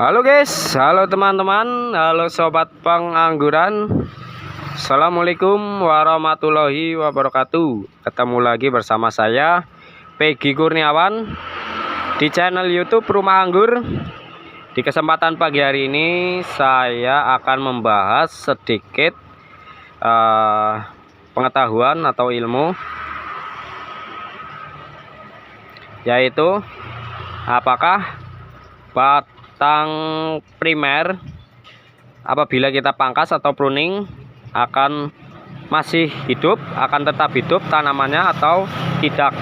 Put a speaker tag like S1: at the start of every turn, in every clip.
S1: Halo guys, halo teman-teman, halo sobat pengangguran. Assalamualaikum warahmatullahi wabarakatuh. Ketemu lagi bersama saya Peggy Kurniawan di channel YouTube Rumah Anggur. Di kesempatan pagi hari ini saya akan membahas sedikit pengetahuan atau ilmu, yaitu apakah batang primer apabila kita pangkas atau pruning akan masih hidup, akan tetap hidup tanamannya atau tidak.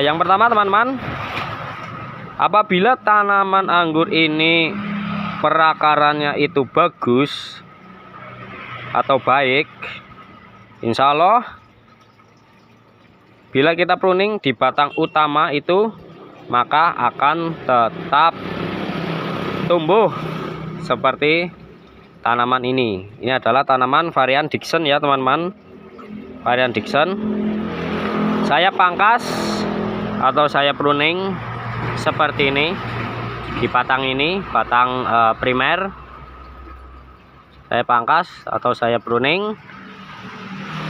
S1: Yang pertama teman-teman, apabila tanaman anggur ini perakarannya itu bagus atau baik, insya Allah bila kita pruning di batang utama itu, maka akan tetap tumbuh seperti tanaman ini. Ini adalah tanaman varian Dickson ya teman-teman, varian Dickson. Saya pangkas atau saya pruning seperti ini di batang ini, batang primer. Saya pangkas atau saya pruning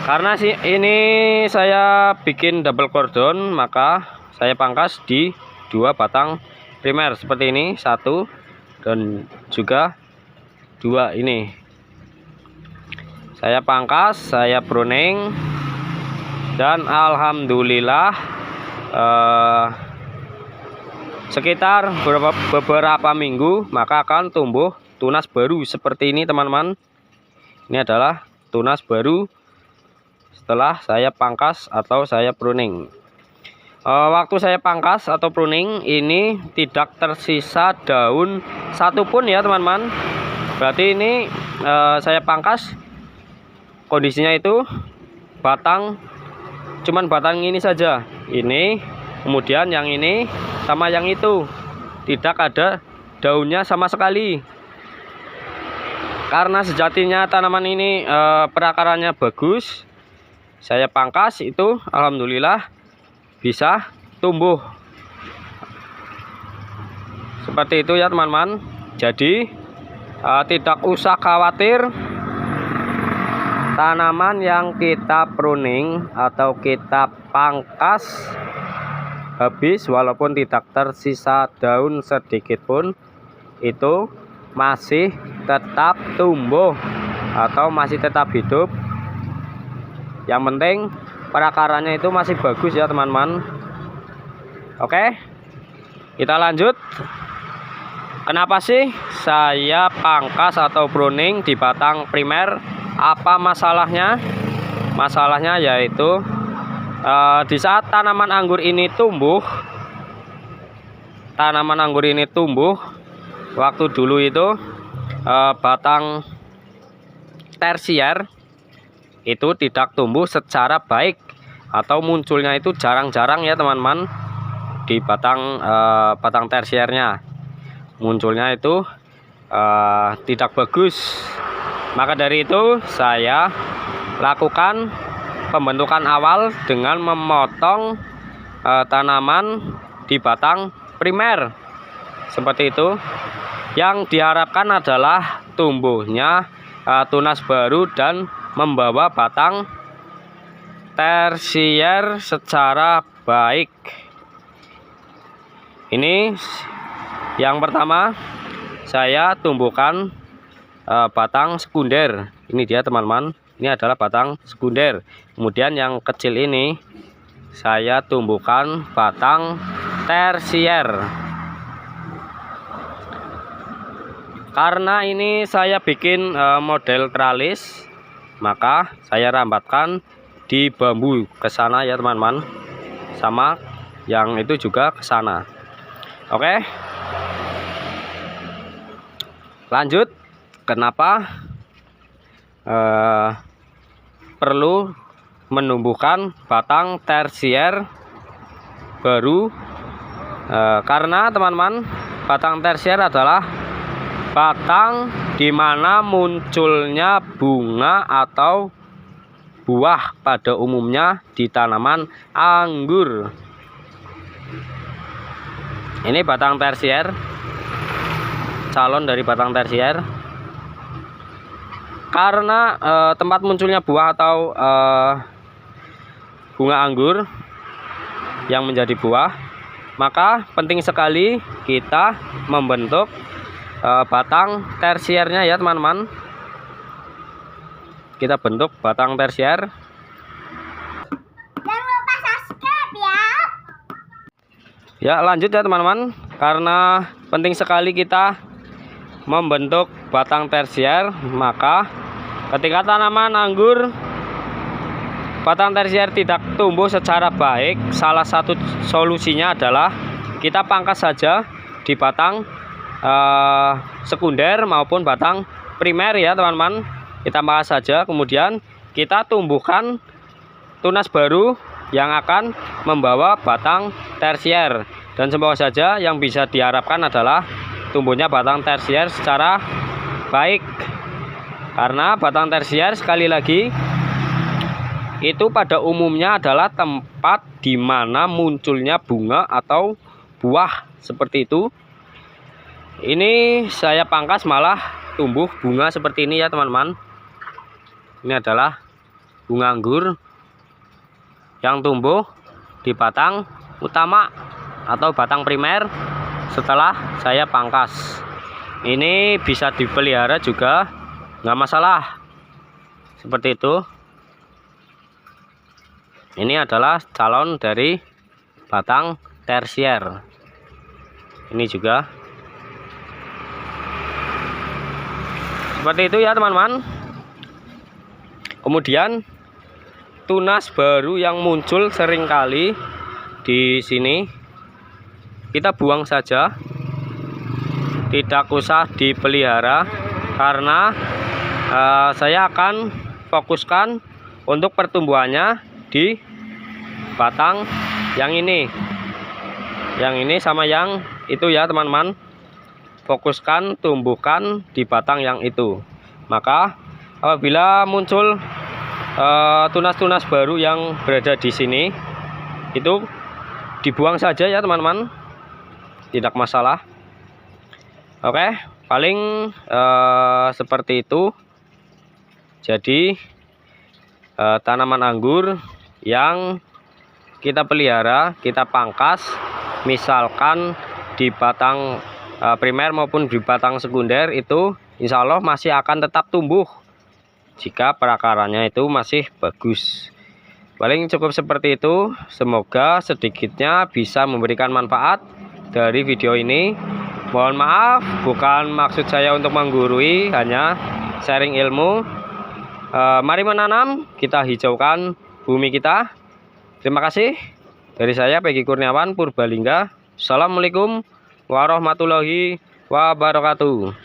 S1: karena ini saya bikin double cordon, maka saya pangkas di dua batang primer seperti ini, satu dan juga dua ini. Saya pangkas, saya pruning, dan alhamdulillah sekitar beberapa minggu maka akan tumbuh tunas baru seperti ini teman-teman. Ini adalah tunas baru setelah saya pangkas atau saya pruning. Waktu saya pangkas atau pruning ini tidak tersisa daun satupun ya teman-teman. Berarti ini saya pangkas kondisinya itu batang, cuman batang ini saja, ini kemudian yang ini sama yang itu tidak ada daunnya sama sekali. Karena sejatinya tanaman ini perakarannya bagus, saya pangkas itu alhamdulillah bisa tumbuh seperti itu ya teman-teman. Jadi tidak usah khawatir tanaman yang kita pruning atau kita pangkas habis walaupun tidak tersisa daun sedikit pun, itu masih tetap tumbuh atau masih tetap hidup. Yang penting perakarannya itu masih bagus ya teman-teman. Oke, kita lanjut. Kenapa sih saya pangkas atau pruning di batang primer? Apa masalahnya? Masalahnya yaitu di saat tanaman anggur ini tumbuh, waktu dulu itu batang tersier itu tidak tumbuh secara baik atau munculnya itu jarang-jarang ya teman-teman. Di batang tersiernya munculnya itu tidak bagus. Maka dari itu saya lakukan pembentukan awal dengan memotong tanaman di batang primer seperti itu. Yang diharapkan adalah tumbuhnya tunas baru dan membawa batang tersier secara baik. Ini yang pertama, saya tumbuhkan batang sekunder. Ini dia teman-teman, ini adalah batang sekunder. Kemudian yang kecil ini saya tumbuhkan batang tersier. Karena ini saya bikin model tralis, maka saya rambatkan di bambu ke sana ya teman-teman, sama yang itu juga ke sana. Oke, lanjut. Kenapa perlu menumbuhkan batang tersier baru? Karena teman-teman, batang tersier adalah batang di mana munculnya bunga atau buah pada umumnya di tanaman anggur. Ini batang tersier. calon dari batang tersier. Karena tempat munculnya buah atau bunga anggur yang menjadi buah, maka penting sekali kita membentuk batang tersiernya ya teman-teman. Kita bentuk batang tersier.
S2: Jangan lupa subscribe ya.
S1: Ya, lanjut ya teman-teman. Karena penting sekali kita membentuk batang tersier, maka ketika tanaman anggur batang tersier tidak tumbuh secara baik, salah satu solusinya adalah kita pangkas saja di batang sekunder maupun batang primer ya teman-teman. Kita pangkas saja, kemudian kita tumbuhkan tunas baru yang akan membawa batang tersier. Dan semoga saja yang bisa diharapkan adalah tumbuhnya batang tersier secara baik. Karena batang tersier sekali lagi itu pada umumnya adalah tempat di mana munculnya bunga atau buah seperti itu. Ini saya pangkas malah tumbuh bunga seperti ini ya teman-teman. Ini adalah bunga anggur yang tumbuh di batang utama atau batang primer setelah saya pangkas. Ini bisa dipelihara juga, nggak masalah. Seperti itu. Ini adalah calon dari batang tersier. Ini juga seperti itu ya teman-teman. Kemudian tunas baru yang muncul seringkali di sini kita buang saja, tidak usah dipelihara, karena saya akan fokuskan untuk pertumbuhannya di batang yang ini sama yang itu ya teman-teman. Fokuskan, tumbuhkan di batang yang itu. Maka apabila muncul tunas-tunas baru yang berada di sini, itu dibuang saja ya teman-teman, tidak masalah. Oke, paling seperti itu. Jadi tanaman anggur yang kita pelihara, kita pangkas, misalkan di batang primer maupun di batang sekunder, itu insya Allah masih akan tetap tumbuh jika perakaranya itu masih bagus. Paling cukup seperti itu. Semoga sedikitnya bisa memberikan manfaat dari video ini. Mohon maaf, bukan maksud saya untuk menggurui, hanya sharing ilmu. Mari menanam, kita hijaukan bumi kita. Terima kasih. Dari saya Peggy Kurniawan Purbalingga. Assalamualaikum warahmatullahi wabarakatuh.